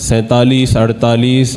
47, 48,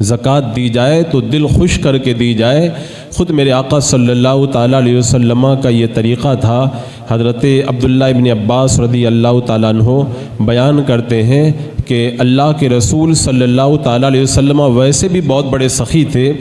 زکوٰۃ دی جائے تو دل خوش کر کے دی جائے۔ خود میرے آقا صلی اللہ تعالیٰ علیہ وسلم کا یہ طریقہ تھا۔ حضرت عبداللہ ابن عباس رضی اللہ تعالیٰ عنہ بیان کرتے ہیں کہ اللہ کے رسول صلی اللہ تعالیٰ علیہ وسلم ویسے بھی بہت بڑے سخی تھے،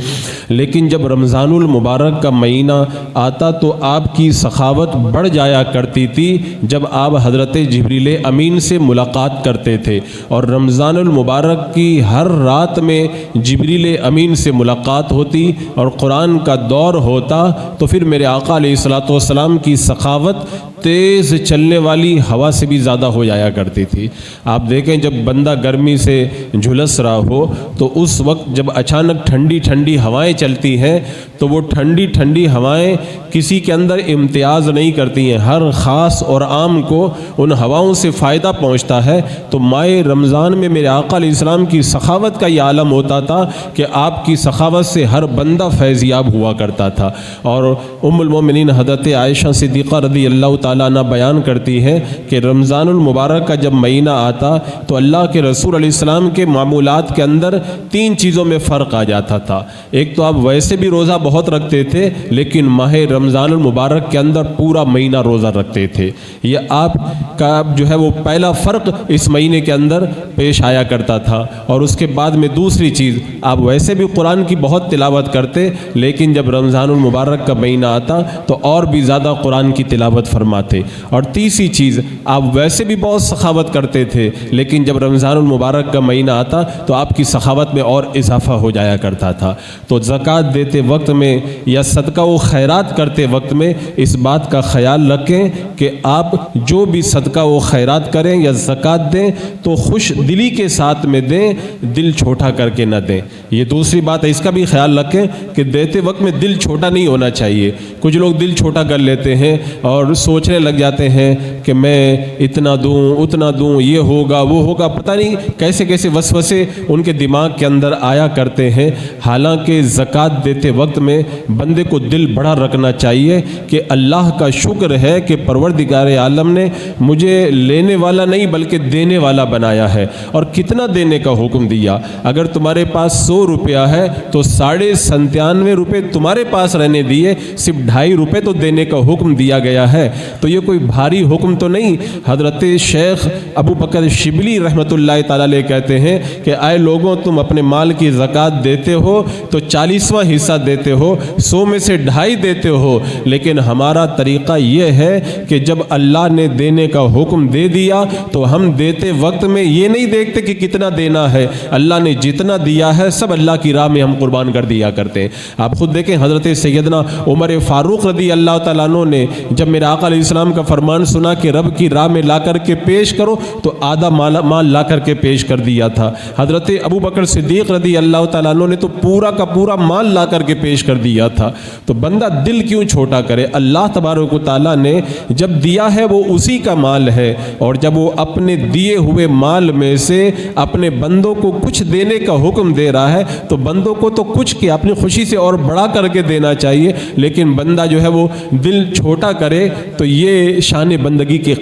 لیکن جب رمضان المبارک کا مہینہ آتا تو آپ کی سخاوت بڑھ جایا کرتی تھی جب آپ حضرت جبریل امین سے ملاقات کرتے تھے، اور رمضان المبارک کی ہر رات میں جبریل امین سے ملاقات ہوتی اور قرآن کا دور ہوتا، تو پھر میرے آقا علیہ الصلوۃ والسلام کی سخاوت تیز چلنے والی ہوا سے بھی زیادہ ہو جایا کرتی تھی۔ آپ دیکھیں جب بندہ گرمی سے جھلس رہا ہو تو اس وقت جب اچانک ٹھنڈی ٹھنڈی ہوائیں چلتی ہیں تو وہ ٹھنڈی ٹھنڈی ہوائیں کسی کے اندر امتیاز نہیں کرتی ہیں، ہر خاص اور عام کو ان ہواؤں سے فائدہ پہنچتا ہے۔ تو ماہ رمضان میں میرے آقا علیہ السلام کی سخاوت کا یہ عالم ہوتا تھا کہ آپ کی سخاوت سے ہر بندہ فیض یاب ہوا کرتا تھا۔ اور ام المومنین حضرت عائشہ صدیقہ رضی اللہ تعالیٰ عنہ بیان کرتی ہے کہ رمضان المبارک کا جب مہینہ آتا تو اللہ کے رسول علیہ السلام کے معمولات کے اندر 3 چیزوں میں فرق آ جاتا تھا۔ ایک تو آپ ویسے بھی روزہ بہت رکھتے تھے، لیکن ماہ رمضان المبارک کے اندر پورا مہینہ روزہ رکھتے تھے۔ یہ آپ کا جو ہے وہ پہلا فرق اس مہینے کے اندر پیش آیا کرتا تھا۔ اور اس کے بعد میں دوسری چیز، آپ ویسے بھی قرآن کی بہت تلاوت کرتے، لیکن جب رمضان المبارک کا مہینہ آتا تو اور بھی زیادہ قرآن کی تلاوت فرماتے۔ اور تیسری چیز، آپ ویسے بھی بہت سخاوت کرتے تھے، لیکن جب رمضان المبارک کا مہینہ آتا تو آپ کی سخاوت میں اور اضافہ ہو جایا کرتا تھا۔ تو زکوٰۃ دیتے وقت میں یا صدقہ و خیرات کرتے وقت میں اس بات کا خیال رکھیں کہ آپ جو بھی صدقہ و خیرات کریں یا زکوٰۃ دیں تو خوش دلی کے ساتھ میں دیں، دل چھوٹا کر کے نہ دیں۔ یہ دوسری بات ہے، اس کا بھی خیال رکھیں کہ دیتے وقت میں دل چھوٹا نہیں ہونا چاہیے۔ کچھ لوگ دل چھوٹا کر لیتے ہیں اور سوچنے لگ جاتے ہیں کہ میں اتنا دوں اتنا دوں، یہ ہوگا وہ ہوگا، پتہ نہیں کیسے کیسے وسوسے ان کے دماغ کے اندر آیا کرتے ہیں۔ حالانکہ زکوٰۃ دیتے وقت میں بندے کو دل بڑا رکھنا چاہیے کہ اللہ کا شکر ہے کہ پروردگار عالم نے مجھے لینے والا نہیں بلکہ دینے والا بنایا ہے، اور کتنا دینے کا حکم دیا۔ اگر تمہارے پاس 100 روپیہ ہے تو 97.5 روپے تمہارے پاس رہنے دیے، صرف 2.5 روپے تو دینے کا حکم دیا گیا ہے۔ تو یہ کوئی بھاری حکم تو نہیں۔ حضرت شیخ ابو بکر شبلی رحمۃ اللہ تعالیٰ علیہ کہتے ہیں کہ اے لوگوں، تم اپنے مال کی زکوٰۃ دیتے ہو تو 40واں حصہ دیتے ہو، 100 میں سے 2.5 دیتے ہو، لیکن ہمارا طریقہ یہ ہے کہ جب اللہ نے دینے کا حکم دے دیا تو ہم دیتے وقت میں یہ نہیں دیکھتے کہ کتنا دینا ہے، اللہ نے جتنا دیا ہے سب اللہ کی راہ میں ہم قربان کر دیا کرتے ہیں۔ آپ خود دیکھیں حضرت سیدنا عمر فاروق رضی اللہ تعالیٰ عنہ نے جب میرے آقا علیہ السلام کا فرمان سنا کہ رب کی راہ میں لا کر کے پیش کرو تو آدھا مال لا کر کے پیش کر دیا تھا۔ حضرت ابو بکر صدیق رضی اللہ تعالیٰ عنہ نے تو پورا کا پورا مال لا کر کے پیش کر دیا تھا۔ تو بندہ دل کیوں چھوٹا کرے؟ اللہ تبارک و تعالیٰ نے جب دیا ہے وہ اسی کا مال ہے، اور جب وہ اپنے دیے ہوئے مال میں سے اپنے بندوں کو کچھ دینے کا حکم دے رہا ہے تو بندوں کو تو کچھ کیا اپنی خوشی سے اور بڑا کر کے دینا چاہیے، لیکن بندہ جو ہے وہ دل چھوٹا کرے تو یہ شان بندگی کے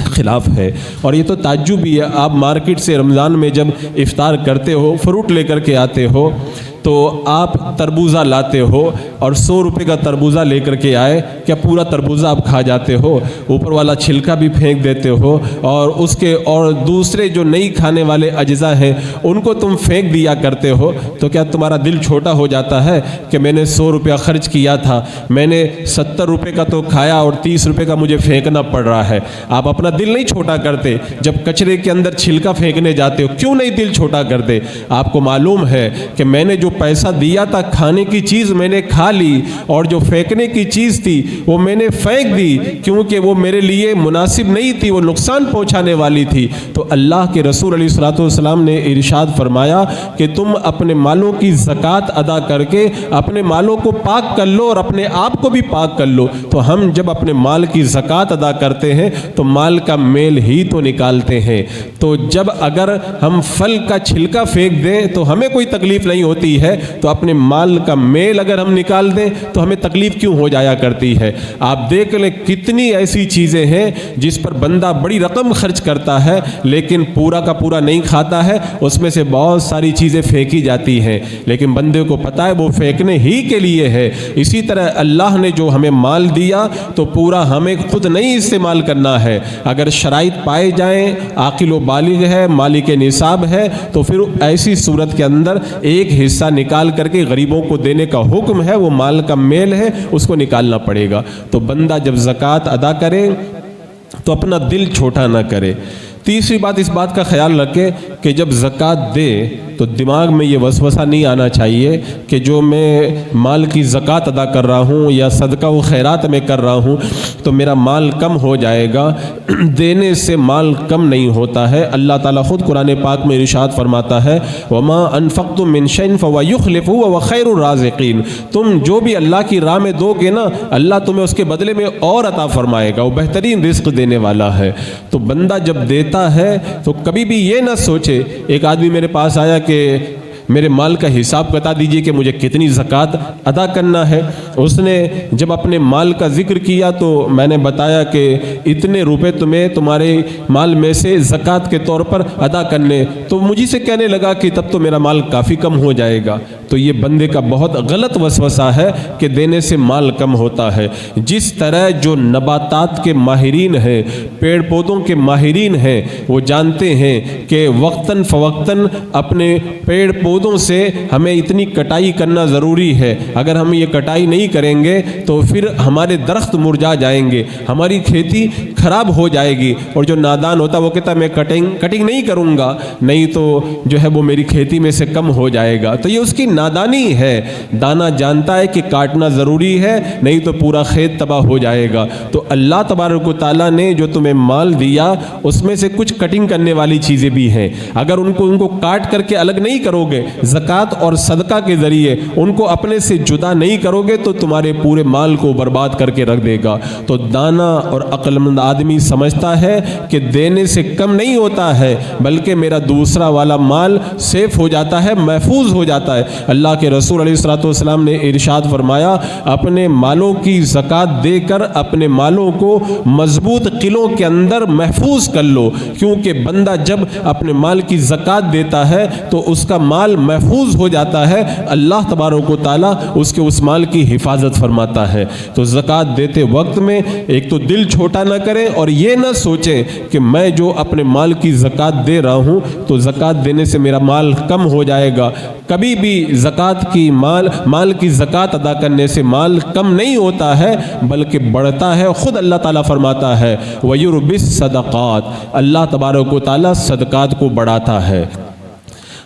خلاف ہے۔ اور یہ تو تعجب بھی ہے، آپ مارکیٹ سے رمضان میں جب افطار کرتے ہو، فروٹ لے کر کے آتے ہو تو آپ تربوزہ لاتے ہو اور 100 روپے کا تربوزہ لے کر کے آئے، کیا پورا تربوزہ آپ کھا جاتے ہو؟ اوپر والا چھلکا بھی پھینک دیتے ہو، اور اس کے اور دوسرے جو نہیں کھانے والے اجزاء ہیں ان کو تم پھینک دیا کرتے ہو۔ تو کیا تمہارا دل چھوٹا ہو جاتا ہے کہ میں نے 100 روپیہ خرچ کیا تھا، میں نے 70 روپے کا تو کھایا اور 30 روپے کا مجھے پھینکنا پڑ رہا ہے؟ آپ اپنا دل نہیں چھوٹا کرتے جب کچرے کے اندر چھلکا پھینکنے جاتے ہو؟ کیوں نہیں دل چھوٹا کرتے؟ آپ کو معلوم ہے کہ میں نے جو پیسہ دیا تھا کھانے کی چیز میں نے کھا لی، اور جو پھینکنے کی چیز تھی وہ میں نے پھینک دی، کیونکہ وہ میرے لیے مناسب نہیں تھی، وہ نقصان پہنچانے والی تھی۔ تو اللہ کے رسول علیہ الصلوۃ والسلام نے ارشاد فرمایا کہ تم اپنے مالوں کی زکوٰۃ ادا کر کے اپنے مالوں کو پاک کر لو اور اپنے آپ کو بھی پاک کر لو۔ تو ہم جب اپنے مال کی زکوٰۃ ادا کرتے ہیں تو مال کا میل ہی تو نکالتے ہیں۔ تو جب اگر ہم پھل کا چھلکا پھینک دیں تو ہمیں کوئی تکلیف نہیں ہوتی ہے تو اپنے مال کا میل اگر ہم نکال دیں تو ہمیں تکلیف کیوں ہو جایا کرتی ہے۔ آپ دیکھ لیں کتنی ایسی چیزیں ہیں جس پر بندہ بڑی رقم خرچ کرتا ہے لیکن پورا کا پورا نہیں کھاتا ہے، اس میں سے بہت ساری چیزیں پھینکی جاتی ہیں، لیکن بندے کو پتہ ہے وہ پھینکنے ہی کے لیے ہے۔ اسی طرح اللہ نے جو ہمیں مال دیا تو پورا ہمیں خود نہیں استعمال کرنا ہے، اگر شرائط پائے جائیں، عاقل و بالغ ہے، مالک نصاب ہے، تو پھر ایسی صورت کے اندر ایک حصہ نکال کر کے غریبوں کو دینے کا حکم ہے، وہ مال کا میل ہے، اس کو نکالنا پڑے گا۔ تو بندہ جب زکوٰۃ ادا کرے تو اپنا دل چھوٹا نہ کرے۔ تیسری بات اس بات کا خیال رکھے کہ جب زکوٰۃ دے تو دماغ میں یہ وسوسہ نہیں آنا چاہیے کہ جو میں مال کی زکوٰۃ ادا کر رہا ہوں یا صدقہ و خیرات میں کر رہا ہوں تو میرا مال کم ہو جائے گا۔ دینے سے مال کم نہیں ہوتا ہے۔ اللہ تعالیٰ خود قرآن پاک میں ارشاد فرماتا ہے وَمَا أَنفَقْتُم مِّن شَيْءٍ فَهُوَ يُخْلِفُهُ وَهُوَ خَيْرُ الرَّازِقِينَ۔ تم جو بھی اللہ کی راہ میں دو گے نا، اللہ تمہیں اس کے بدلے میں اور عطا فرمائے گا، وہ بہترین رزق دینے والا ہے۔ تو بندہ جب دیتا ہے تو کبھی بھی یہ نہ سوچے۔ ایک آدمی میرے پاس آیا کہ میرے مال کا حساب بتا دیجئے کہ مجھے کتنی زکوٰۃ ادا کرنا ہے۔ اس نے جب اپنے مال کا ذکر کیا تو میں نے بتایا کہ اتنے روپے تمہیں تمہارے مال میں سے زکوٰۃ کے طور پر ادا کرنے، تو مجھے سے کہنے لگا کہ تب تو میرا مال کافی کم ہو جائے گا۔ تو یہ بندے کا بہت غلط وسوسہ ہے کہ دینے سے مال کم ہوتا ہے۔ جس طرح جو نباتات کے ماہرین ہیں، پیڑ پودوں کے ماہرین ہیں، وہ جانتے ہیں کہ وقتاً فوقتاً اپنے پیڑ پودوں سے ہمیں اتنی کٹائی کرنا ضروری ہے، اگر ہم یہ کٹائی نہیں کریں گے تو پھر ہمارے درخت مرجھا جائیں گے، ہماری کھیتی خراب ہو جائے گی۔ اور جو نادان ہوتا ہے وہ کہتا ہے میں کٹنگ نہیں کروں گا، نہیں تو جو ہے وہ میری کھیتی میں سے کم ہو جائے گا۔ تو یہ اس کی نادانی ہے۔ دانا جانتا ہے کہ کاٹنا ضروری ہے، نہیں تو پورا کھیت تباہ ہو جائے گا۔ تو اللہ تبارک و تعالیٰ نے جو تمہیں مال دیا اس میں سے کچھ کٹنگ کرنے والی چیزیں بھی ہیں، اگر ان کو کاٹ کر کے الگ نہیں کرو گے، زکوٰۃ اور صدقہ کے ذریعے ان کو اپنے سے جدا نہیں کرو گے تو تمہارے پورے مال کو برباد کر کے رکھ دے گا۔ تو دانا اور عقل مند آدمی سمجھتا ہے کہ دینے سے کم نہیں ہوتا ہے، بلکہ میرا دوسرا والا مال سیف ہو جاتا ہے، محفوظ ہو جاتا ہے۔ اللہ کے رسول علیہ الصلوۃ والسلام نے ارشاد فرمایا اپنے مالوں کی زکوٰۃ دے کر اپنے مالوں کو مضبوط قلعوں کے اندر محفوظ کر لو، کیونکہ بندہ جب اپنے مال کی زکوٰۃ دیتا ہے تو اس کا مال محفوظ ہو جاتا ہے، اللہ تبارک و تعالیٰ اس کے اس مال کی حفاظت فرماتا ہے۔ تو زکوٰۃ دیتے وقت میں ایک تو دل چھوٹا نہ کریں اور یہ نہ سوچیں کہ میں جو اپنے مال کی زکوٰۃ دے رہا ہوں تو زکوٰۃ دینے سے میرا مال کم ہو جائے گا۔ کبھی بھی زکوٰۃ کی مال کی زکوٰۃ ادا کرنے سے مال کم نہیں ہوتا ہے بلکہ بڑھتا ہے۔ خود اللہ تعالیٰ فرماتا ہے وَيُرْبِي الصَّدَقَاتِ، اللہ تبارک و تعالیٰ صدقات کو بڑھاتا ہے۔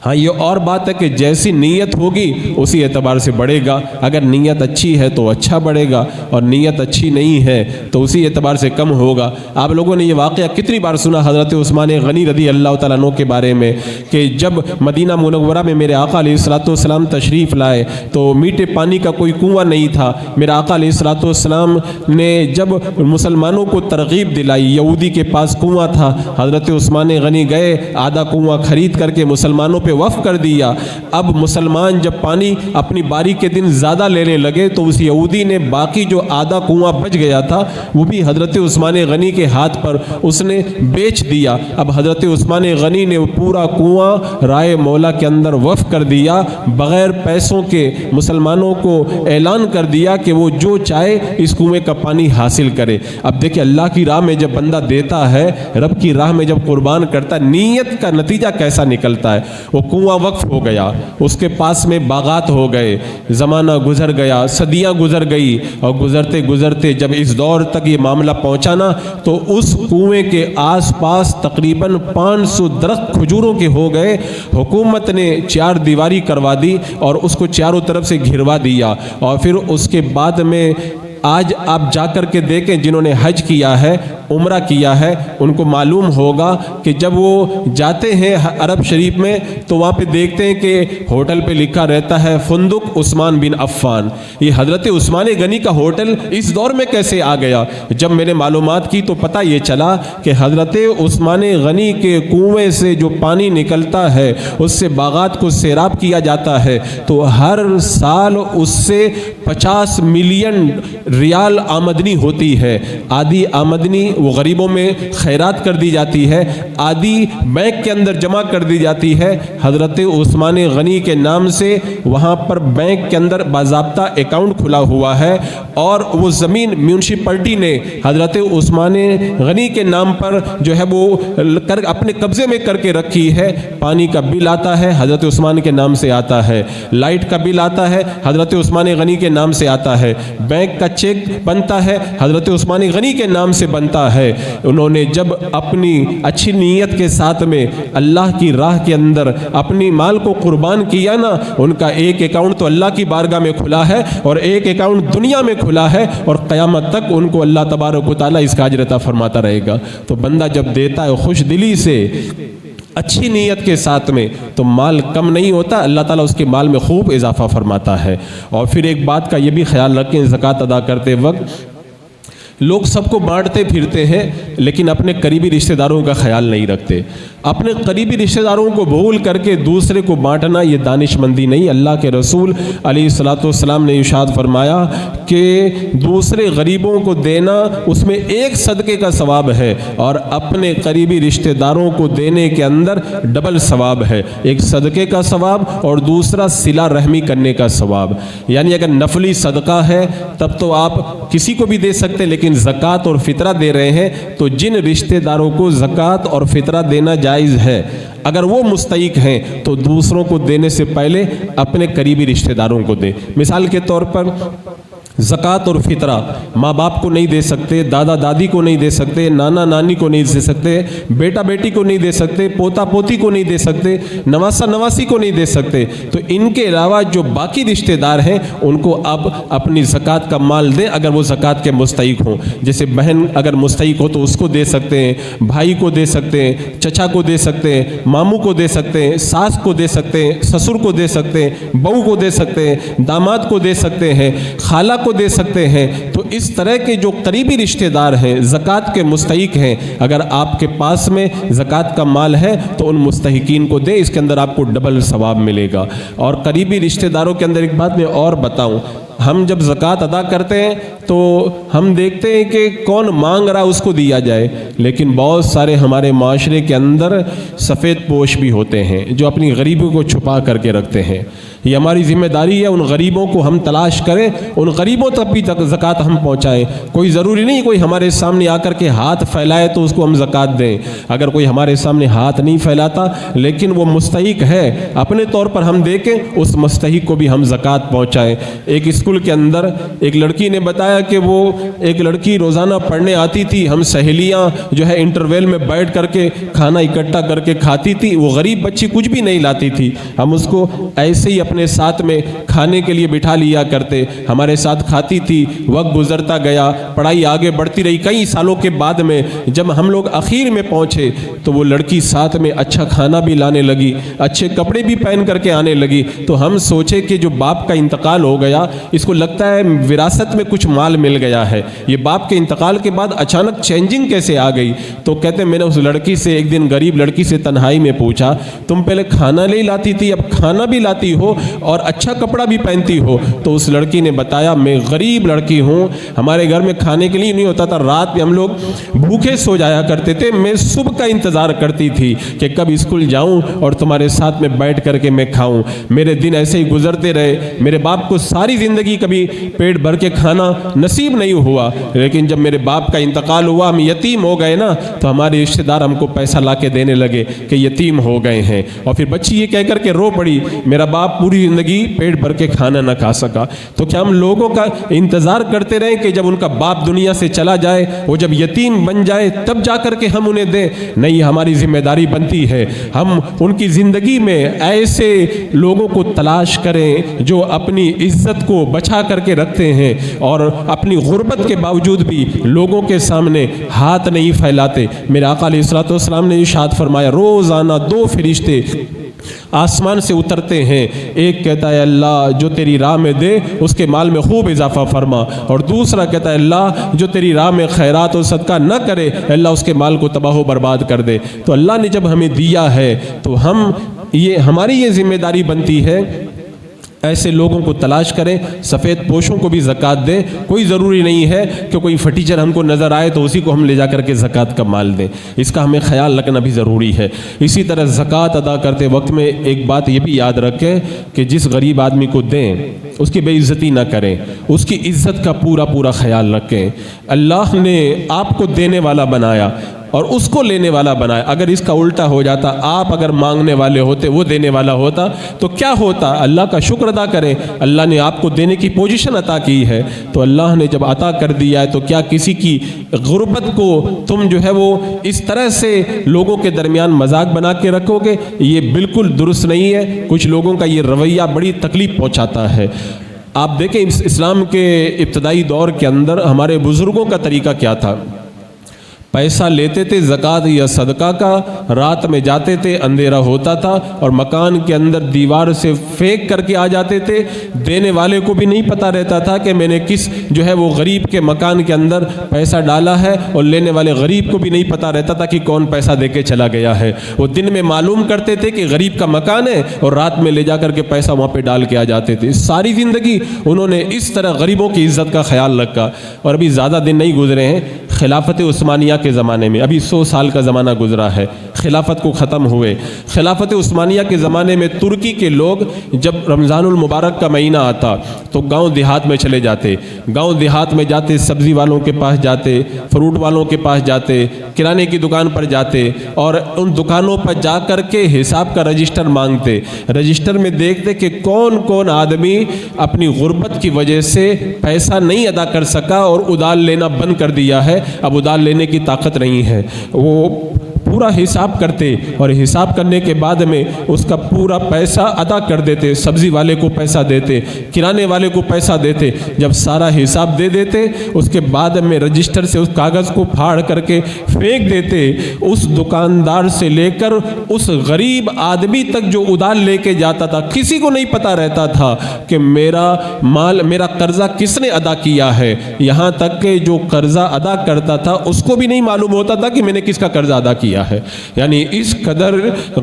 ہاں یہ اور بات ہے کہ جیسی نیت ہوگی اسی اعتبار سے بڑھے گا، اگر نیت اچھی ہے تو اچھا بڑھے گا اور نیت اچھی نہیں ہے تو اسی اعتبار سے کم ہوگا۔ آپ لوگوں نے یہ واقعہ کتنی بار سنا حضرت عثمان غنی رضی اللہ تعالیٰ عنہ کے بارے میں کہ جب مدینہ منورہ میں میرے آقا علیہ الصلوۃ والسلام تشریف لائے تو میٹھے پانی کا کوئی کنواں نہیں تھا۔ میرے آقا علیہ الصلوۃ والسلام نے جب مسلمانوں کو ترغیب دلائی، یہودی کے پاس کنواں تھا، حضرت عثمان غنی گئے آدھا کنواں خرید کر کے مسلمانوں پہ وقف کر دیا۔ اب مسلمان جب پانی اپنی باری کے دن زیادہ لینے لگے تو اس یہودی نے باقی جو آدھا کنواں بچ گیا تھا وہ بھی حضرت عثمان غنی کے ہاتھ پر اس نے بیچ دیا۔ اب حضرت عثمان غنی نے پورا کنواں رائے مولا کے اندر وقف کر دیا، بغیر پیسوں کے مسلمانوں کو اعلان کر دیا کہ وہ جو چاہے اس کنویں کا پانی حاصل کرے۔ اب دیکھیں اللہ کی راہ میں جب بندہ دیتا ہے، رب کی راہ میں جب قربان کرتا ہے، نیت کا نتیجہ کیسا نکلتا ہے۔ وہ کنواں وقف ہو گیا، اس کے پاس میں باغات ہو گئے، زمانہ گزر گیا، صدیاں گزر گئی، اور گزرتے گزرتے جب اس دور تک یہ معاملہ پہنچا نا تو اس کنویں کے آس پاس تقریباً 500 درخت کھجوروں کے ہو گئے۔ حکومت نے 4 دیواری کروا دی اور اس کو چاروں طرف سے گھروا دیا، اور پھر اس کے بعد میں آج آپ جا کر کے دیکھیں جنہوں نے حج کیا ہے عمرہ کیا ہے ان کو معلوم ہوگا کہ جب وہ جاتے ہیں عرب شریف میں تو وہاں پہ دیکھتے ہیں کہ ہوٹل پہ لکھا رہتا ہے فندق عثمان بن عفان۔ یہ حضرت عثمان غنی کا ہوٹل اس دور میں کیسے آ گیا؟ جب میں نے معلومات کی تو پتہ یہ چلا کہ حضرت عثمان غنی کے کنویں سے جو پانی نکلتا ہے اس سے باغات کو سیراب کیا جاتا ہے، تو ہر سال اس سے 50 ملین ریال آمدنی ہوتی ہے۔ آدھی آمدنی وہ غریبوں میں خیرات کر دی جاتی ہے، آدھی بینک کے اندر جمع کر دی جاتی ہے۔ حضرت عثمان غنی کے نام سے وہاں پر بینک کے اندر باضابطہ اکاؤنٹ کھلا ہوا ہے، اور وہ زمین میونسپلٹی نے حضرت عثمان غنی کے نام پر جو ہے وہ اپنے قبضے میں کر کے رکھی ہے۔ پانی کا بل آتا ہے حضرت عثمان کے نام سے آتا ہے، لائٹ کا بل آتا ہے حضرت عثمان غنی کے نام سے آتا ہے، بینک کا چیک بنتا ہے حضرت عثمان غنی کے نام سے بنتا ہے۔ انہوں نے جب اپنی اچھی نیت کے ساتھ میں اللہ کی راہ کے اندر اپنی مال کو قربان کیا نا، ان کا ایک اکاؤنٹ تو اللہ کی بارگاہ میں کھلا ہے اور ایک اکاؤنٹ دنیا میں کھلا ہے، اور قیامت تک ان کو اللہ تبارک و تعالیٰ اس کا اجر عطا فرماتا رہے گا۔ تو بندہ جب دیتا ہے خوش دلی سے اچھی نیت کے ساتھ میں تو مال کم نہیں ہوتا، اللہ تعالیٰ اس کے مال میں خوب اضافہ فرماتا ہے۔ اور پھر ایک بات کا یہ بھی خیال رکھیں، زکوٰۃ ادا کرتے وقت لوگ سب کو بانٹتے پھرتے ہیں لیکن اپنے قریبی رشتہ داروں کا خیال نہیں رکھتے۔ اپنے قریبی رشتہ داروں کو بھول کر کے دوسرے کو بانٹنا یہ دانش مندی نہیں۔ اللہ کے رسول علیہ الصلوۃ والسلام نے ارشاد فرمایا کہ دوسرے غریبوں کو دینا اس میں ایک صدقے کا ثواب ہے، اور اپنے قریبی رشتہ داروں کو دینے کے اندر ڈبل ثواب ہے، ایک صدقے کا ثواب اور دوسرا صلہ رحمی کرنے کا ثواب۔ یعنی اگر نفلی صدقہ ہے تب تو آپ کسی کو بھی دے سکتے، لیکن زکوٰۃ اور فطرہ دے رہے ہیں تو جن رشتہ داروں کو زکوٰۃ اور فطرہ دینا جائز ہے اگر وہ مستحق ہیں تو دوسروں کو دینے سے پہلے اپنے قریبی رشتہ داروں کو دیں۔ مثال کے طور پر زکوٰۃ اور فطرہ ماں باپ کو نہیں دے سکتے، دادا دادی کو نہیں دے سکتے، نانا نانی کو نہیں دے سکتے، بیٹا بیٹی کو نہیں دے سکتے، پوتا پوتی کو نہیں دے سکتے، نواسا نواسی کو نہیں دے سکتے، تو ان کے علاوہ جو باقی رشتہ دار ہیں ان کو اب اپنی زکوٰۃ کا مال دیں اگر وہ زکوٰۃ کے مستحق ہوں۔ جیسے بہن اگر مستحق ہو تو اس کو دے سکتے ہیں، بھائی کو دے سکتے ہیں، چچا کو دے سکتے ہیں، ماموں کو دے سکتے ہیں، ساس کو دے سکتے ہیں، سسر کو دے سکتے ہیں، بہو کو دے سکتے ہیں، داماد کو دے سکتے ہیں، خالہ کو دے سکتے ہیں۔ تو اس طرح کے جو قریبی رشتہ دار ہیں زکوٰۃ کے مستحق ہیں، اگر آپ کے پاس میں زکوٰۃ کا مال ہے تو ان مستحقین کو دیں، اس کے اندر آپ کو ڈبل ثواب ملے گا۔ اور قریبی رشتہ داروں کے اندر ایک بات میں اور بتاؤں، ہم جب زکوٰۃ ادا کرتے ہیں تو ہم دیکھتے ہیں کہ کون مانگ رہا اس کو دیا جائے، لیکن بہت سارے ہمارے معاشرے کے اندر سفید پوش بھی ہوتے ہیں جو اپنی غریبی کو چھپا کر کے رکھتے ہیں۔ یہ ہماری ذمہ داری ہے، ان غریبوں کو ہم تلاش کریں، ان غریبوں تک بھی زکوٰۃ ہم پہنچائیں۔ کوئی ضروری نہیں کوئی ہمارے سامنے آ کر کے ہاتھ پھیلائے تو اس کو ہم زکوٰۃ دیں۔ اگر کوئی ہمارے سامنے ہاتھ نہیں پھیلاتا لیکن وہ مستحق ہے، اپنے طور پر ہم دیکھیں اس مستحق کو بھی ہم زکوٰۃ پہنچائیں۔ ایک اسکول کے اندر ایک لڑکی نے بتایا کہ وہ ایک لڑکی روزانہ پڑھنے آتی تھی، ہم سہیلیاں جو ہے انٹرویل میں بیٹھ کر کے کھانا اکٹھا کر کے کھاتی تھی، وہ غریب بچی کچھ بھی نہیں لاتی تھی، ہم اس کو ایسے ہی اپنے ساتھ میں کھانے کے لیے بٹھا لیا کرتے، ہمارے ساتھ کھاتی تھی، وقت گزرتا گیا، پڑھائی آگے بڑھتی رہی، کئی سالوں کے بعد میں جب ہم لوگ اخیر میں پہنچے تو وہ لڑکی ساتھ میں اچھا کھانا بھی لانے لگی، اچھے کپڑے بھی پہن کر کے آنے لگی۔ تو ہم سوچے کہ جو باپ کا انتقال ہو گیا اس کو لگتا ہے وراثت میں کچھ مال مل گیا ہے، یہ باپ کے انتقال کے بعد اچانک چینجنگ کیسے آ گئی؟ تو کہتے میں نے اس لڑکی سے ایک دن غریب لڑکی سے تنہائی میں پوچھا، تم پہلے کھانا نہیں لاتی تھی اب کھانا بھی لاتی ہو اور اچھا کپڑا بھی پہنتی ہو؟ تو اس لڑکی نے بتایا میں غریب لڑکی ہوں، ہمارے گھر میں کھانے کے لیے نہیں ہوتا تھا، رات میں ہم لوگ بھوکے سو جایا کرتے تھے، میں صبح کا انتظار کرتی تھی کہ کب اسکول جاؤں اور تمہارے ساتھ میں بیٹھ کر کے میں کھاؤں۔ میرے دن ایسے ہی گزرتے رہے، میرے باپ کو ساری زندگی کبھی پیٹ بھر کے کھانا نصیب نہیں ہوا، لیکن جب میرے باپ کا انتقال ہوا ہم یتیم ہو گئے نا تو ہمارے رشتہ دار ہم کو پیسہ لا کے دینے لگے کہ یتیم ہو گئے ہیں، اور پھر بچی یہ کہہ کر کے رو پڑی میرا باپ پوری پوری زندگی پیٹ بھر کے کھانا نہ کھا سکا، تو کیا ہم لوگوں کا انتظار کرتے رہیں کہ جب ان کا باپ دنیا سے چلا جائے، وہ جب یتیم بن جائے تب جا کر کے ہم انہیں دیں؟ نہیں، ہماری ذمہ داری بنتی ہے ہم ان کی زندگی میں ایسے لوگوں کو تلاش کریں جو اپنی عزت کو بچا کر کے رکھتے ہیں اور اپنی غربت کے باوجود بھی لوگوں کے سامنے ہاتھ نہیں پھیلاتے۔ میرے آقا علیہ الصلوۃ والسلام نے ارشاد فرمایا، روزانہ 2 فرشتے آسمان سے اترتے ہیں، ایک کہتا ہے اللہ جو تیری راہ میں دے اس کے مال میں خوب اضافہ فرما، اور دوسرا کہتا ہے اللہ جو تیری راہ میں خیرات و صدقہ نہ کرے اللہ اس کے مال کو تباہ و برباد کر دے۔ تو اللہ نے جب ہمیں دیا ہے تو ہماری یہ ذمہ داری بنتی ہے ایسے لوگوں کو تلاش کریں، سفید پوشوں کو بھی زکوٰۃ دیں۔ کوئی ضروری نہیں ہے کہ کوئی فٹیچر ہم کو نظر آئے تو اسی کو ہم لے جا کر کے زکوٰۃ کا مال دیں، اس کا ہمیں خیال رکھنا بھی ضروری ہے۔ اسی طرح زکوٰۃ ادا کرتے وقت میں ایک بات یہ بھی یاد رکھیں کہ جس غریب آدمی کو دیں اس کی بے عزتی نہ کریں، اس کی عزت کا پورا خیال رکھیں۔ اللہ نے آپ کو دینے والا بنایا اور اس کو لینے والا بنایا۔ اگر اس کا الٹا ہو جاتا، آپ اگر مانگنے والے ہوتے وہ دینے والا ہوتا تو کیا ہوتا؟ اللہ کا شکر ادا کریں، اللہ نے آپ کو دینے کی پوزیشن عطا کی ہے، تو اللہ نے جب عطا کر دیا ہے تو کیا کسی کی غربت کو تم جو ہے وہ اس طرح سے لوگوں کے درمیان مذاق بنا کے رکھو گے؟ یہ بالکل درست نہیں ہے۔ کچھ لوگوں کا یہ رویہ بڑی تکلیف پہنچاتا ہے۔ آپ دیکھیں اسلام کے ابتدائی دور کے اندر ہمارے بزرگوں کا طریقہ کیا تھا؟ پیسہ لیتے تھے زکوٰۃ یا صدقہ کا، رات میں جاتے تھے، اندھیرا ہوتا تھا اور مکان کے اندر دیوار سے پھینک کر کے آ جاتے تھے۔ دینے والے کو بھی نہیں پتہ رہتا تھا کہ میں نے کس جو ہے وہ غریب کے مکان کے اندر پیسہ ڈالا ہے، اور لینے والے غریب کو بھی نہیں پتہ رہتا تھا کہ کون پیسہ دے کے چلا گیا ہے۔ وہ دن میں معلوم کرتے تھے کہ غریب کا مکان ہے اور رات میں لے جا کر کے پیسہ وہاں پہ ڈال کے آ جاتے تھے۔ ساری زندگی انہوں نے اس طرح غریبوں کی عزت کا خیال رکھا، اور ابھی زیادہ دن نہیں گزرے ہیں خلافت عثمانیہ کے زمانے میں، ابھی 100 سال کا زمانہ گزرا ہے خلافت کو ختم ہوئے۔ خلافت عثمانیہ کے زمانے میں ترکی کے لوگ جب رمضان المبارک کا مہینہ آتا تو گاؤں دیہات میں چلے جاتے، گاؤں دیہات میں جاتے، سبزی والوں کے پاس جاتے، فروٹ والوں کے پاس جاتے، کرانے کی دکان پر جاتے، اور ان دکانوں پر جا کر کے حساب کا رجسٹر مانگتے۔ رجسٹر میں دیکھتے کہ کون کون آدمی اپنی غربت کی وجہ سے پیسہ نہیں ادا کر سکا اور ادار لینا بند کر دیا ہے، اب ادار لینے کی طاقت نہیں ہے۔ وہ پورا حساب کرتے اور حساب کرنے کے بعد میں اس کا پورا پیسہ ادا کر دیتے، سبزی والے کو پیسہ دیتے، کرانے والے کو پیسہ دیتے۔ جب سارا حساب دے دیتے اس کے بعد میں رجسٹر سے اس کاغذ کو پھاڑ کر کے پھینک دیتے۔ اس دکاندار سے لے کر اس غریب آدمی تک جو ادار لے کے جاتا تھا، کسی کو نہیں پتہ رہتا تھا کہ میرا قرضہ کس نے ادا کیا ہے۔ یہاں تک کہ جو قرضہ ادا کرتا تھا اس کو بھی نہیں معلوم ہوتا تھا کہ میں نے کس کا قرضہ ادا کیا ہے۔ یعنی اس قدر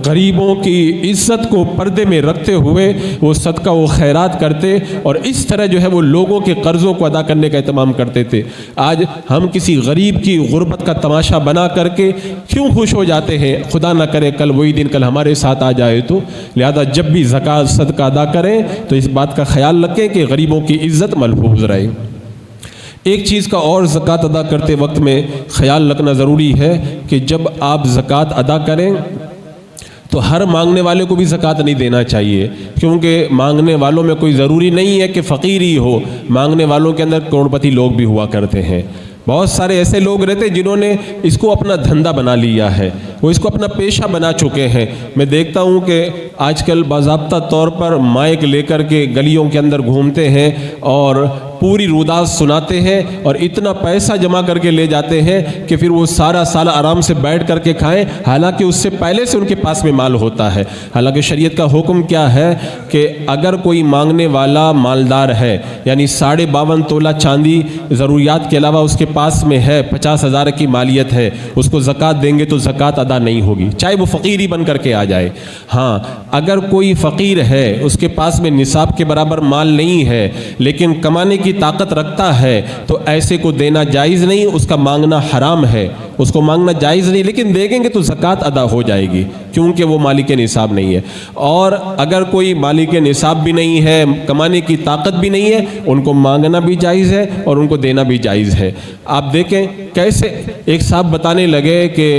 غریبوں کی عزت کو پردے میں رکھتے ہوئے وہ صدقہ و خیرات کرتے، اور اس طرح جو ہے وہ لوگوں کے قرضوں کو ادا کرنے کا اہتمام کرتے تھے۔ آج ہم کسی غریب کی غربت کا تماشا بنا کر کے کیوں خوش ہو جاتے ہیں؟ خدا نہ کرے کل وہی دن کل ہمارے ساتھ آ جائے تو۔ لہذا جب بھی زکوٰۃ صدقہ ادا کریں تو اس بات کا خیال رکھیں کہ غریبوں کی عزت محفوظ رہے۔ ایک چیز کا اور زکوٰۃ ادا کرتے وقت میں خیال رکھنا ضروری ہے کہ جب آپ زکوٰۃ ادا کریں تو ہر مانگنے والے کو بھی زکوٰۃ نہیں دینا چاہیے، کیونکہ مانگنے والوں میں کوئی ضروری نہیں ہے کہ فقیر ہی ہو، مانگنے والوں کے اندر کروڑپتی لوگ بھی ہوا کرتے ہیں۔ بہت سارے ایسے لوگ رہتے جنہوں نے اس کو اپنا دھندا بنا لیا ہے، وہ اس کو اپنا پیشہ بنا چکے ہیں۔ میں دیکھتا ہوں کہ آج کل باضابطہ طور پر مائک لے کر کے گلیوں کے اندر گھومتے ہیں اور پوری روداد سناتے ہیں، اور اتنا پیسہ جمع کر کے لے جاتے ہیں کہ پھر وہ سارا سال آرام سے بیٹھ کر کے کھائیں، حالانکہ اس سے پہلے سے ان کے پاس میں مال ہوتا ہے۔ حالانکہ شریعت کا حکم کیا ہے کہ اگر کوئی مانگنے والا مالدار ہے، یعنی 52.5 تولہ چاندی ضروریات کے علاوہ اس کے پاس میں ہے، 50,000 کی مالیت ہے، اس کو زکوٰۃ دیں گے تو زکوٰۃ ادا نہیں ہوگی، چاہے وہ فقیر ہی بن کر کے آ جائے۔ ہاں، اگر کوئی فقیر ہے، اس کے پاس میں نصاب کے برابر مال نہیں ہے لیکن کمانے کی طاقت رکھتا ہے، تو ایسے کو دینا جائز نہیں، اس کا مانگنا حرام ہے، اس کو مانگنا جائز نہیں، لیکن دے گے تو زکوٰۃ ادا ہو جائے گی کیونکہ وہ مالک نصاب نہیں ہے۔ اور اگر کوئی مالک نصاب بھی نہیں ہے، کمانے کی طاقت بھی نہیں ہے، ان کو مانگنا بھی جائز ہے اور ان کو دینا بھی جائز ہے۔ آپ دیکھیں کیسے ایک صاحب بتانے لگے کہ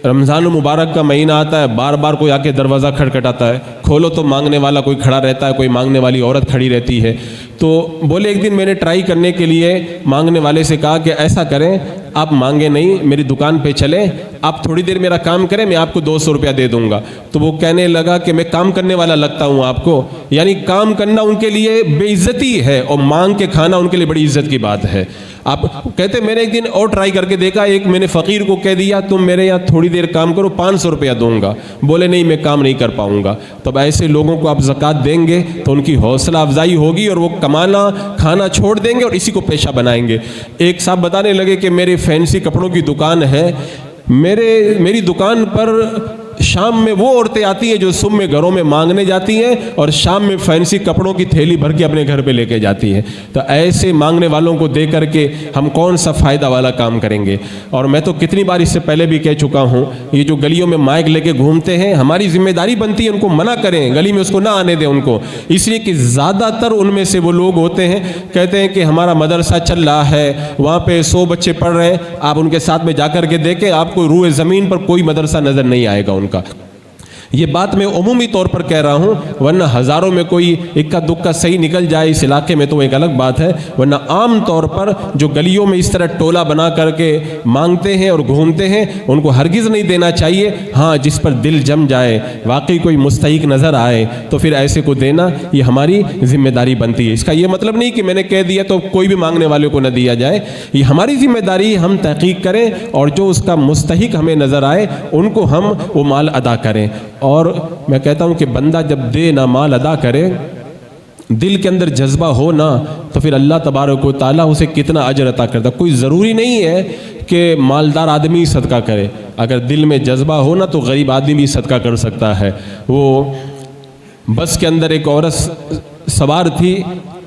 رمضان المبارک کا مہینہ آتا ہے، بار بار کوئی آ کے دروازہ کھٹکھٹاتا ہے، کھولو تو مانگنے والا کوئی کھڑا رہتا ہے، کوئی مانگنے والی عورت کھڑی رہتی ہے۔ تو بولے ایک دن میں نے ٹرائی کرنے کے لیے مانگنے والے سے کہا کہ ایسا کریں، آپ مانگیں نہیں، میری دکان پہ چلیں، آپ تھوڑی دیر میرا کام کریں، میں آپ کو 200 روپیہ دے دوں گا۔ تو وہ کہنے لگا کہ میں کام کرنے والا لگتا ہوں آپ کو؟ یعنی کام کرنا ان کے لیے بے عزتی ہے اور مانگ کے کھانا ان کے لیے بڑی عزت کی بات ہے۔ آپ کہتے میں نے ایک دن اور ٹرائی کر کے دیکھا، ایک میں نے فقیر کو کہہ دیا تم میرے یہاں تھوڑی دیر کام کرو، 500 روپیہ دوں گا۔ بولے نہیں میں کام نہیں کر پاؤں گا۔ تب ایسے لوگوں کو آپ زکوٰۃ دیں گے تو ان کی حوصلہ افزائی ہوگی اور وہ کمانا کھانا چھوڑ دیں گے اور اسی کو پیشہ بنائیں گے۔ ایک صاحب بتانے لگے کہ میری فینسی کپڑوں کی دکان ہے، میری دکان پر شام میں وہ عورتیں آتی ہیں جو صبح میں گھروں میں مانگنے جاتی ہیں اور شام میں فینسی کپڑوں کی تھیلی بھر کے اپنے گھر پہ لے کے جاتی ہیں۔ تو ایسے مانگنے والوں کو دے کر کے ہم کون سا فائدہ والا کام کریں گے؟ اور میں تو کتنی بار اس سے پہلے بھی کہہ چکا ہوں، یہ جو گلیوں میں مائک لے کے گھومتے ہیں، ہماری ذمہ داری بنتی ہے ان کو منع کریں، گلی میں اس کو نہ آنے دیں ان کو، اس لیے کہ زیادہ تر ان میں سے وہ لوگ ہوتے ہیں کہتے ہیں کہ ہمارا مدرسہ چل رہا ہے، وہاں پہ 100 بچے پڑھ رہے ہیں، آپ ان کے ساتھ میں جا کر کے دیکھیں، آپ کو روئے زمین پر کوئی مدرسہ نظر نہیں آئے گا ان کا۔ یہ بات میں عمومی طور پر کہہ رہا ہوں، ورنہ ہزاروں میں کوئی اکا دکا صحیح نکل جائے اس علاقے میں تو ایک الگ بات ہے، ورنہ عام طور پر جو گلیوں میں اس طرح ٹولہ بنا کر کے مانگتے ہیں اور گھومتے ہیں ان کو ہرگز نہیں دینا چاہیے۔ ہاں جس پر دل جم جائے، واقعی کوئی مستحق نظر آئے تو پھر ایسے کو دینا یہ ہماری ذمہ داری بنتی ہے۔ اس کا یہ مطلب نہیں کہ میں نے کہہ دیا تو کوئی بھی مانگنے والے کو نہ دیا جائے، یہ ہماری ذمہ داری، ہم تحقیق کریں اور جو اس کا مستحق ہمیں نظر آئے ان کو ہم وہ مال ادا کریں۔ اور میں کہتا ہوں کہ بندہ جب دے نہ مال ادا کرے، دل کے اندر جذبہ ہو نا، تو پھر اللہ تبارک و تعالیٰ اسے کتنا اجر عطا کرتا۔ کوئی ضروری نہیں ہے کہ مالدار آدمی صدقہ کرے، اگر دل میں جذبہ ہو نا تو غریب آدمی بھی صدقہ کر سکتا ہے۔ وہ بس کے اندر ایک عورت سوار تھی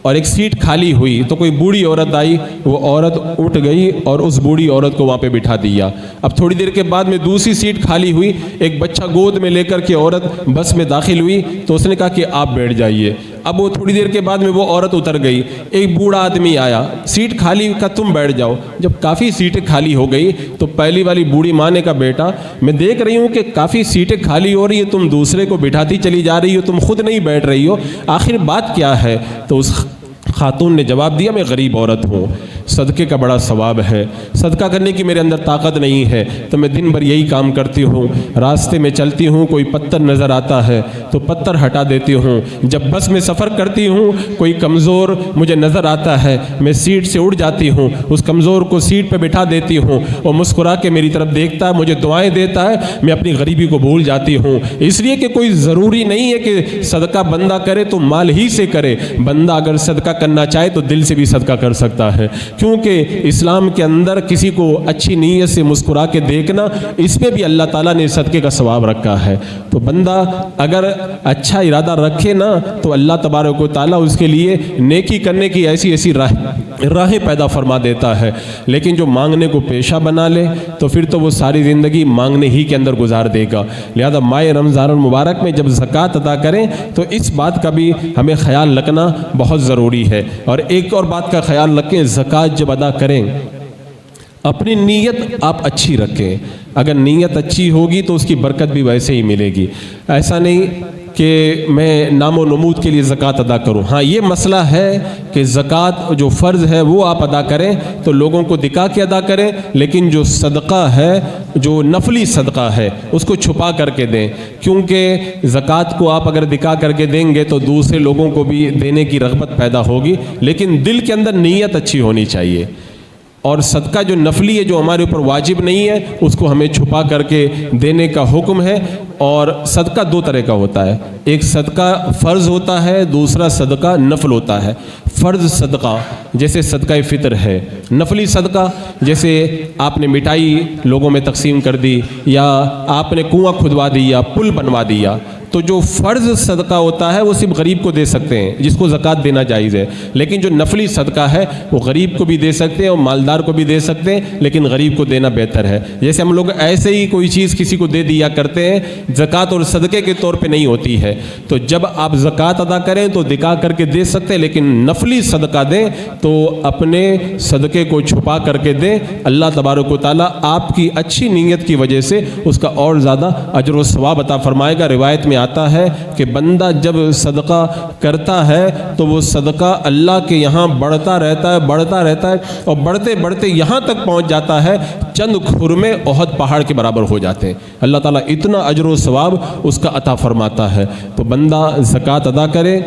اور ایک سیٹ خالی ہوئی تو کوئی بوڑھی عورت آئی، وہ عورت اٹھ گئی اور اس بوڑھی عورت کو وہاں پہ بٹھا دیا۔ اب تھوڑی دیر کے بعد میں دوسری سیٹ خالی ہوئی، ایک بچہ گود میں لے کر کے عورت بس میں داخل ہوئی تو اس نے کہا کہ آپ بیٹھ جائیے۔ اب وہ تھوڑی دیر کے بعد میں وہ عورت اتر گئی، ایک بوڑھا آدمی آیا، سیٹ خالی کا تم بیٹھ جاؤ۔ جب کافی سیٹیں خالی ہو گئی تو پہلی والی بوڑھی ماں نے کہا بیٹا میں دیکھ رہی ہوں کہ کافی سیٹیں خالی ہو رہی ہیں، تم دوسرے کو بٹھاتی چلی جا رہی ہو، تم خود نہیں بیٹھ رہی ہو، آخر بات کیا ہے؟ تو اس خاتون نے جواب دیا میں غریب عورت ہوں، صدقے کا بڑا ثواب ہے، صدقہ کرنے کی میرے اندر طاقت نہیں ہے تو میں دن بھر یہی کام کرتی ہوں، راستے میں چلتی ہوں کوئی پتھر نظر آتا ہے تو پتھر ہٹا دیتی ہوں، جب بس میں سفر کرتی ہوں کوئی کمزور مجھے نظر آتا ہے میں سیٹ سے اڑ جاتی ہوں، اس کمزور کو سیٹ پہ بٹھا دیتی ہوں، اور مسکرا کے میری طرف دیکھتا ہے، مجھے دعائیں دیتا ہے، میں اپنی غریبی کو بھول جاتی ہوں۔ اس لیے کہ کوئی ضروری نہیں ہے کہ صدقہ بندہ کرے تو مال ہی سے کرے، بندہ اگر صدقہ کرنا چاہے تو دل سے بھی صدقہ کر سکتا ہے، کیونکہ اسلام کے اندر کسی کو اچھی نیت سے مسکرا کے دیکھنا، اس میں بھی اللہ تعالیٰ نے صدقے کا ثواب رکھا ہے۔ تو بندہ اگر اچھا ارادہ رکھے نا تو اللہ تبارک و تعالیٰ اس کے لیے نیکی کرنے کی ایسی ایسی راہیں پیدا فرما دیتا ہے، لیکن جو مانگنے کو پیشہ بنا لے تو پھر تو وہ ساری زندگی مانگنے ہی کے اندر گزار دے گا۔ لہذا ماہ رمضان المبارک میں جب زکوٰۃ ادا کریں تو اس بات کا بھی ہمیں خیال رکھنا بہت ضروری ہے۔ اور ایک اور بات کا خیال رکھیں، زکوٰۃ جب ادا کریں اپنی نیت آپ اچھی رکھیں، اگر نیت اچھی ہوگی تو اس کی برکت بھی ویسے ہی ملے گی۔ ایسا نہیں کہ میں نام و نمود کے لیے زکوٰۃ ادا کروں، ہاں یہ مسئلہ ہے کہ زکوٰۃ جو فرض ہے وہ آپ ادا کریں تو لوگوں کو دکھا کے ادا کریں، لیکن جو صدقہ ہے جو نفلی صدقہ ہے اس کو چھپا کر کے دیں، کیونکہ زکوٰۃ کو آپ اگر دکھا کر کے دیں گے تو دوسرے لوگوں کو بھی دینے کی رغبت پیدا ہوگی، لیکن دل کے اندر نیت اچھی ہونی چاہیے۔ اور صدقہ جو نفلی ہے جو ہمارے اوپر واجب نہیں ہے اس کو ہمیں چھپا کر کے دینے کا حکم ہے۔ اور صدقہ دو طرح کا ہوتا ہے، ایک صدقہ فرض ہوتا ہے، دوسرا صدقہ نفل ہوتا ہے۔ فرض صدقہ جیسے صدقہ فطر ہے، نفلی صدقہ جیسے آپ نے مٹھائی لوگوں میں تقسیم کر دی، یا آپ نے کنواں کھدوا دیا، پل بنوا دیا، تو تو جو فرض صدقہ ہوتا ہے وہ صرف غریب کو دے سکتے ہیں، جس کو زکوٰۃ دینا جائز ہے، لیکن جو نفلی صدقہ ہے وہ غریب کو بھی دے سکتے ہیں اور مالدار کو بھی دے سکتے ہیں، لیکن غریب کو دینا بہتر ہے۔ جیسے ہم لوگ ایسے ہی کوئی چیز کسی کو دے دیا کرتے ہیں، زکوٰۃ اور صدقے کے طور پہ نہیں ہوتی ہے، تو جب آپ زکوٰۃ ادا کریں تو دکھا کر کے دے سکتے ہیں، لیکن نفلی صدقہ دیں تو اپنے صدقے کو چھپا کر کے دیں۔ اللہ تبارک و تعالیٰ آپ کی اچھی نیت کی وجہ سے اس کا اور زیادہ اجر و ثواب عطا فرمائے گا۔ روایت میں آتا ہے کہ بندہ جب صدقہ کرتا ہے تو وہ صدقہ اللہ کے یہاں بڑھتا رہتا ہے اور بڑھتے بڑھتے یہاں تک پہنچ جاتا ہے چند کھرمے احد پہاڑ کے برابر ہو جاتے ہیں۔ اللہ تعالیٰ اتنا اجر و ثواب اس کا عطا فرماتا ہے۔ تو بندہ زکوٰۃ ادا کرے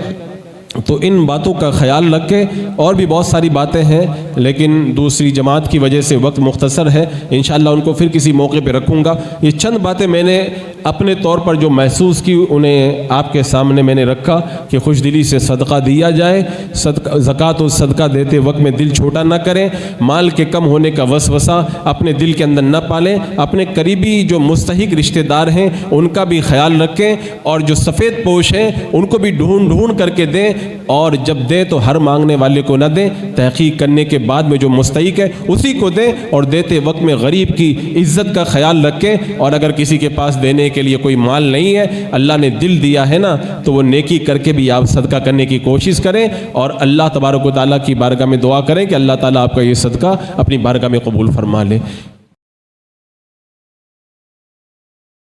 تو ان باتوں کا خیال رکھے۔ اور بھی بہت ساری باتیں ہیں لیکن دوسری جماعت کی وجہ سے وقت مختصر ہے، انشاءاللہ ان کو پھر کسی موقع پہ رکھوں گا۔ یہ چند باتیں میں نے اپنے طور پر جو محسوس کی انہیں آپ کے سامنے میں نے رکھا کہ خوش دلی سے صدقہ دیا جائے، زکوٰۃ و صدقہ دیتے وقت میں دل چھوٹا نہ کریں، مال کے کم ہونے کا وسوسہ اپنے دل کے اندر نہ پالیں، اپنے قریبی جو مستحق رشتہ دار ہیں ان کا بھی خیال رکھیں، اور جو سفید پوش ہیں ان کو بھی ڈھونڈ کر کے دیں، اور جب دیں تو ہر مانگنے والے کو نہ دیں، تحقیق کرنے کے بعد میں جو مستحق ہے اسی کو دیں، اور دیتے وقت میں غریب کی عزت کا خیال رکھیں۔ اور اگر کسی کے پاس دینے کے لیے کوئی مال نہیں ہے، اللہ نے دل دیا ہے نا، تو وہ نیکی کر کے بھی آپ صدقہ کرنے کی کوشش کریں، اور اللہ تبارک و تعالیٰ کی بارگاہ میں دعا کریں کہ اللہ تعالیٰ آپ کا یہ صدقہ اپنی بارگاہ میں قبول فرما لے۔